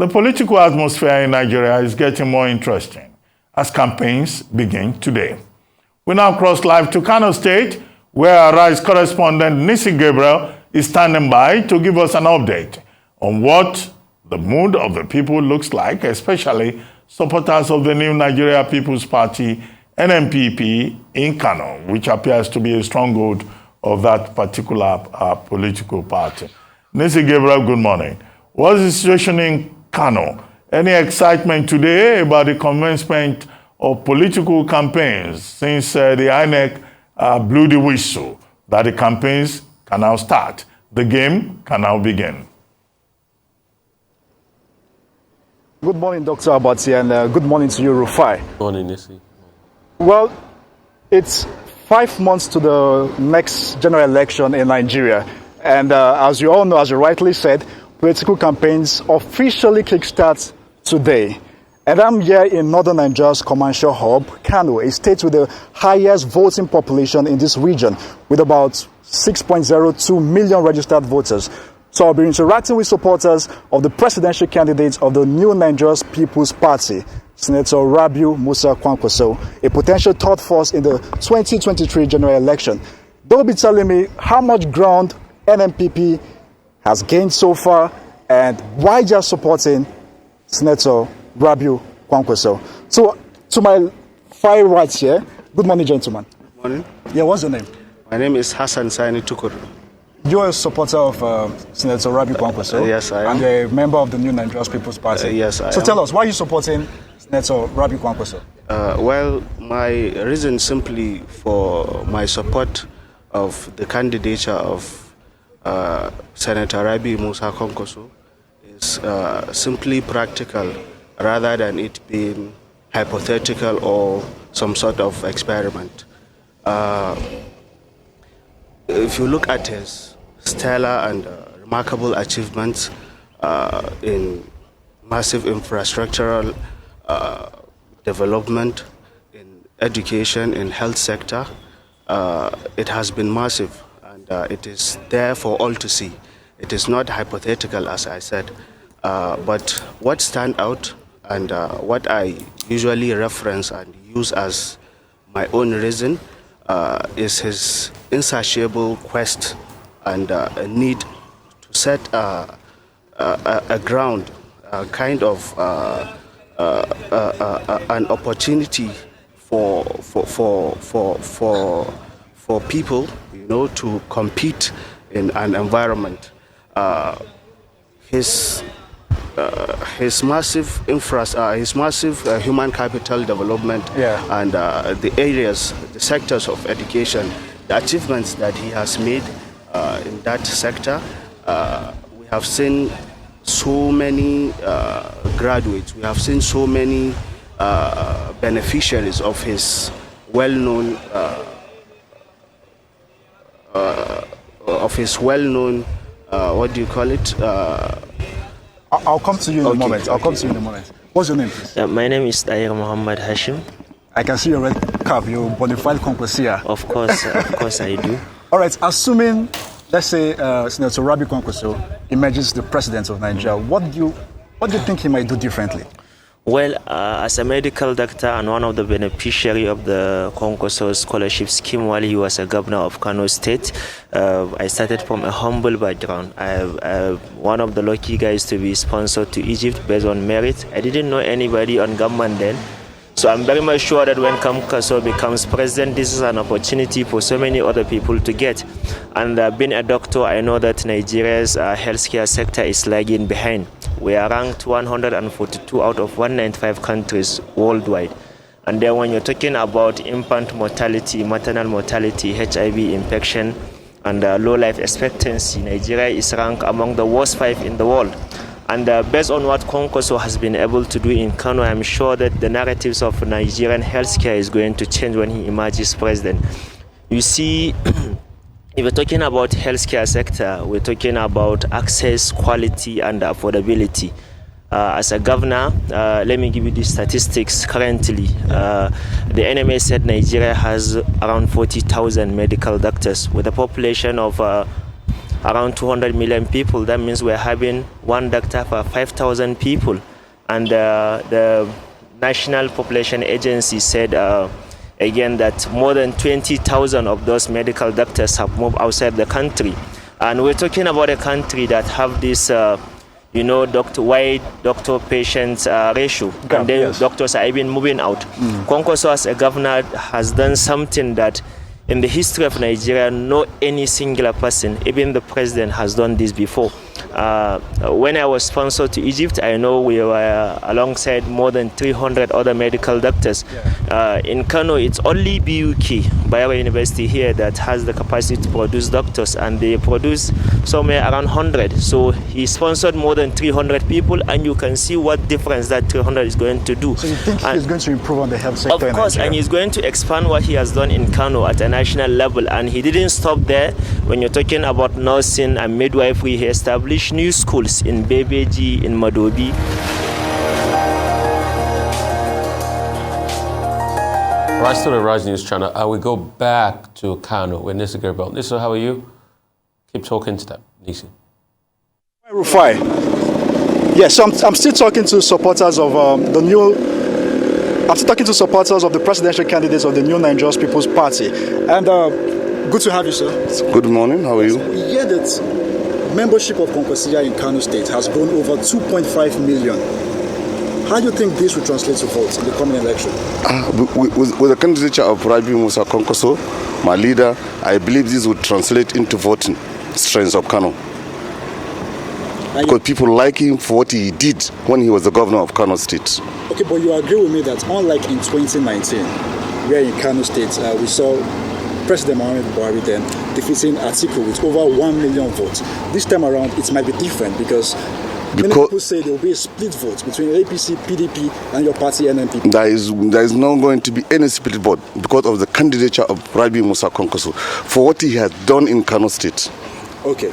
The political atmosphere in Nigeria is getting more interesting as campaigns begin today. We now cross live to Kano State, where our Rise correspondent Nisi Gabriel is standing by to give us an update on what the mood of the people looks like, especially supporters of the new Nigeria People's Party, NNPP, in Kano, which appears to be a stronghold of that particular political party. Nisi Gabriel, good morning. What is the situation in Kano? Any excitement today about the commencement of political campaigns since the INEC blew the whistle that the campaigns can now start? The game can now begin. Good morning, Dr. Abati, and good morning to you, Rufai. Good morning, Nisi. Well, it's 5 months to the next general election in Nigeria. And as you all know, as you rightly said, political campaigns officially kickstart today. And I'm here in northern Nigeria's commercial hub, Kano, a state with the highest voting population in this region, with about 6.02 million registered voters. So I'll be interacting with supporters of the presidential candidates of the new Nigeria's People's Party, Senator Rabiu Musa Kwankwaso, a potential third force in the 2023 general election. They'll be telling me how much ground NNPP has gained so far and why they're supporting Senator Rabiu Kwankwaso. So to my far right here, good morning, gentlemen. Good morning. Yeah, what's your name? My name is Hassan Saini Tukur. You're a supporter of Senator Rabiu Kwankwaso. Yes, I am. And a member of the new Nigeria's People's Party. Yes, I am. So tell us, why are you supporting Senator Rabiu Kwankwaso? Well, my reason simply for my support of the candidature of Senator Rabiu Musa Kwankwaso is simply practical rather than it being hypothetical or some sort of experiment. If you look at his stellar and remarkable achievements in massive infrastructural development, in education, in health sector, it has been massive, and it is there for all to see. It is not hypothetical, as I said, but what stand out and what I usually reference and use as my own reason is his insatiable quest and a need to set a ground, a kind of an opportunity for people, you know, to compete in an environment. His massive human capital development, and the areas, the sectors of education, the achievements that he has made in that sector. We have seen so many graduates. We have seen so many beneficiaries of his well-known what do you call it? I'll come to you in a moment. I'll come to you in a moment. What's your name, please? My name is Tahir Muhammad Hashim. I can see your red cap, your bona fide Kwankwasia. Of course I do. All right, assuming, let's say, Senator Rabiu Kwankwaso emerges the president of Nigeria, what do you think he might do differently? Well, as a medical doctor and one of the beneficiaries of the Kwankwaso scholarship scheme while he was a governor of Kano State, I started from a humble background. I'm one of the lucky guys to be sponsored to Egypt based on merit. I didn't know anybody on government then. So I'm very much sure that when Kwankwaso becomes president, this is an opportunity for so many other people to get. And being a doctor, I know that Nigeria's healthcare sector is lagging behind. We are ranked 142 out of 195 countries worldwide. And then when you're talking about infant mortality, maternal mortality, HIV infection, and low life expectancy, Nigeria is ranked among the worst 5 in the world. And based on what Kwankwaso has been able to do in Kano, I'm sure that the narratives of Nigerian healthcare is going to change when he emerges president. You see, if we're talking about healthcare sector, we're talking about access, quality, and affordability. As a governor, let me give you the statistics currently. The NMA said Nigeria has around 40,000 medical doctors with a population of around 200 million people. That means we're having one doctor for 5,000 people. And the National Population Agency said again that more than 20,000 of those medical doctors have moved outside the country. And we're talking about a country that have this wide doctor-patient ratio, and then yes. doctors are even moving out. Konkoso as a governor has done something that in the history of Nigeria, no any singular person, even the president, has done this before. When I was sponsored to Egypt, I know we were alongside more than 300 other medical doctors. In Kano, it's only BUK, Bayero University here, that has the capacity to produce doctors, and they produce somewhere around 100. So he sponsored more than 300 people, and you can see what difference that 300 is going to do. So you think he's going to improve on the health sector? Of course, and he's going to expand what he has done in Kano at a national level. And he didn't stop there. When you're talking about nursing and midwifery, he established new schools in Bebeji, in Madobi. Rise to the Rise News channel. I will go back to Kano with Nisi Gerbel. Nisi, how are you? Keep talking to them, Nisi. Rufai. Yes, I'm still talking to supporters of I'm still talking to supporters of the presidential candidates of the New Nigerian People's Party. And good to have you, sir. Good morning. How are you? We hear that membership of Konkosia in Kano State has grown over 2.5 million. How do you think this will translate to votes in the coming election? With the candidature of Rabi Musa Konkoso, my leader, I believe this would translate into voting strength of Kano. Because people like him for what he did when he was the governor of Kano State. Okay, but you agree with me that unlike in 2019, where in Kano State we saw President Muhammad Buhari then defeating Atiku with over 1 million votes. This time around, it might be different because many people say there will be a split vote between APC, PDP, and your party, NNPP. There is not going to be any split vote because of the candidature of Rabi Musa Konkoso for what he has done in Kano State. Okay.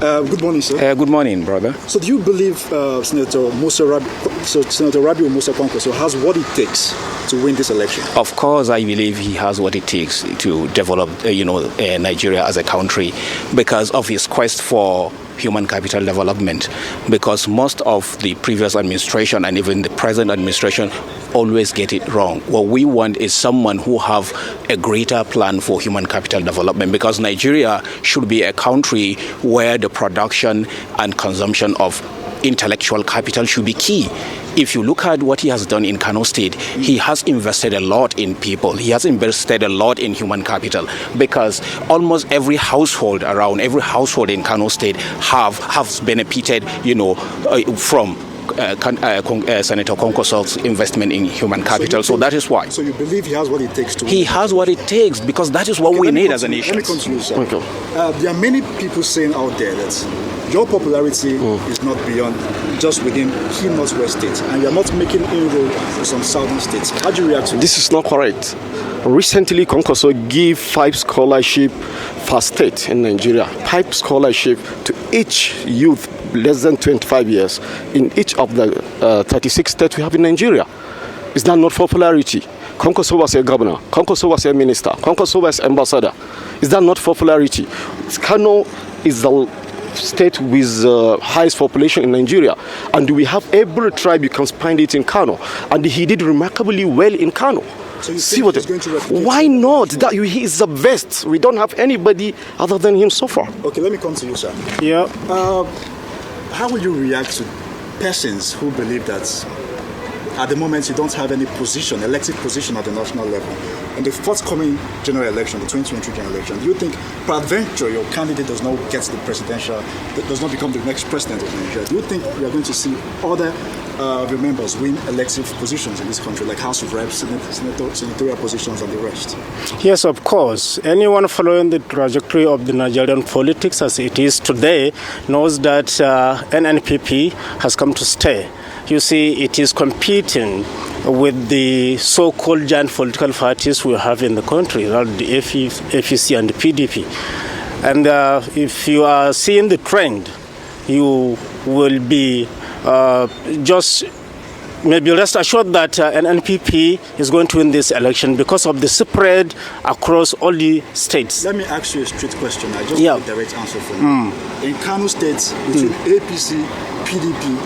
Good morning, sir. Good morning, brother. So do you believe Senator Rabi Musa Konkoso has what it takes to win this election? Of course, I believe he has what it takes to develop, Nigeria as a country because of his quest for human capital development, because most of the previous administration and even the present administration always get it wrong. What we want is someone who have a greater plan for human capital development, because Nigeria should be a country where the production and consumption of intellectual capital should be key. If you look at what he has done in Kano State, he has invested a lot in people. He has invested a lot in human capital, because almost every household in Kano State have benefited, from Senator Konkoso's investment in human capital. So that is why. So you believe he has what it takes to win? He has what it takes, because that is what we need as a nation. Let me continue, sir. Okay. There are many people saying out there that your popularity is not beyond just within key northwest states, and you are not making inroads to some southern states. How do you react to this? Is not correct. Recently, Konkoso gave 5 scholarships per state in Nigeria, 5 scholarships to each youth less than 25 years in each of the 36 states we have in Nigeria. Is that not popularity? Konkoso was a governor, Konkoso was a minister, Konkoso was ambassador. Is that not popularity? Kano is the state with highest population in Nigeria, and we have every tribe you can find it in Kano, and he did remarkably well in Kano. So you think he's going to replicate? Why not? That he is the best. We don't have anybody other than him so far. Okay, let me come to you, sir. Yeah. How will you react to persons who believe that at the moment you don't have any position, elected position at the national level? In the forthcoming general election, the 2023 general election, do you think, peradventure, your candidate does not get the presidential, does not become the next president of Nigeria? Do you think we are going to see other your members win elective positions in this country, like House of Reps, senatorial positions, and the rest? Yes, of course. Anyone following the trajectory of the Nigerian politics as it is today knows that NNPP has come to stay. You see, it is competing with the so-called giant political parties we have in the country, the FEC and the PDP. And if you are seeing the trend, you will be just maybe rest assured that NNPP is going to win this election because of the spread across all the states. Let me ask you a straight question. I just want a direct answer from you. In Kano State, between APC, PDP,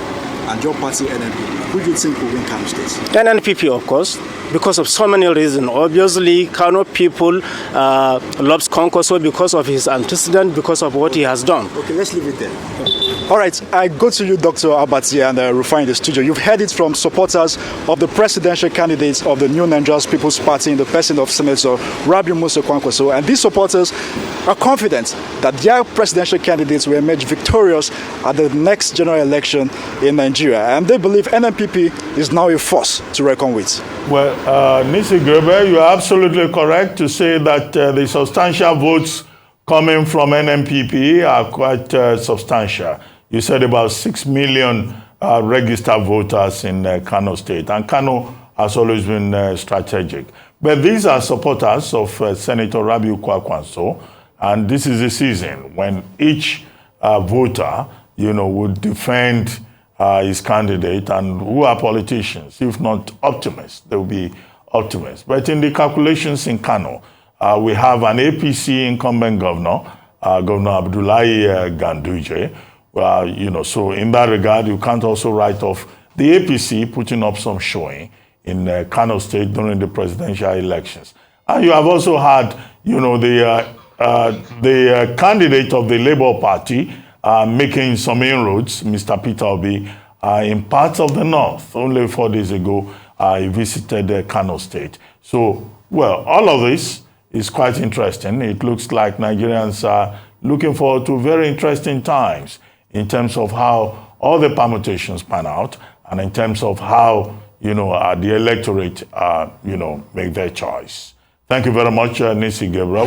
and your party NNPP, who do you think will win Kano State? NNPP, of course, because of so many reasons. Obviously, Kano people loves Konkoso because of his antecedent, because of what he has done. Okay, let's leave it there. All right, I go to you, Dr. Abati and Rufai in the studio. You've heard it from supporters of the presidential candidates of the New Nigerian People's Party in the person of Senator Rabiu Musa Kwankwaso. And these supporters are confident that their presidential candidates will emerge victorious at the next general election in Nigeria. And they believe NNPP is now a force to reckon with. Well, Nisi Grebe, you are absolutely correct to say that the substantial votes coming from NNPP are quite substantial. You said about 6 million registered voters in Kano State, and Kano has always been strategic. But these are supporters of Senator Rabiu Kwankwaso, and this is the season when each voter, would defend his candidate, and who are politicians, if not optimists, they will be optimists. But in the calculations in Kano, we have an APC incumbent governor, Governor Abdullahi Ganduje. So in that regard, you can't also write off the APC putting up some showing in Kano State during the presidential elections. And you have also had, the candidate of the Labour Party making some inroads, Mr. Peter Obi, in parts of the north. Only 4 days ago, he visited Kano State. So, well, all of this is quite interesting. It looks like Nigerians are looking forward to very interesting times in terms of how all the permutations pan out, and in terms of how, the electorate, make their choice. Thank you very much, Nisi Gabriel.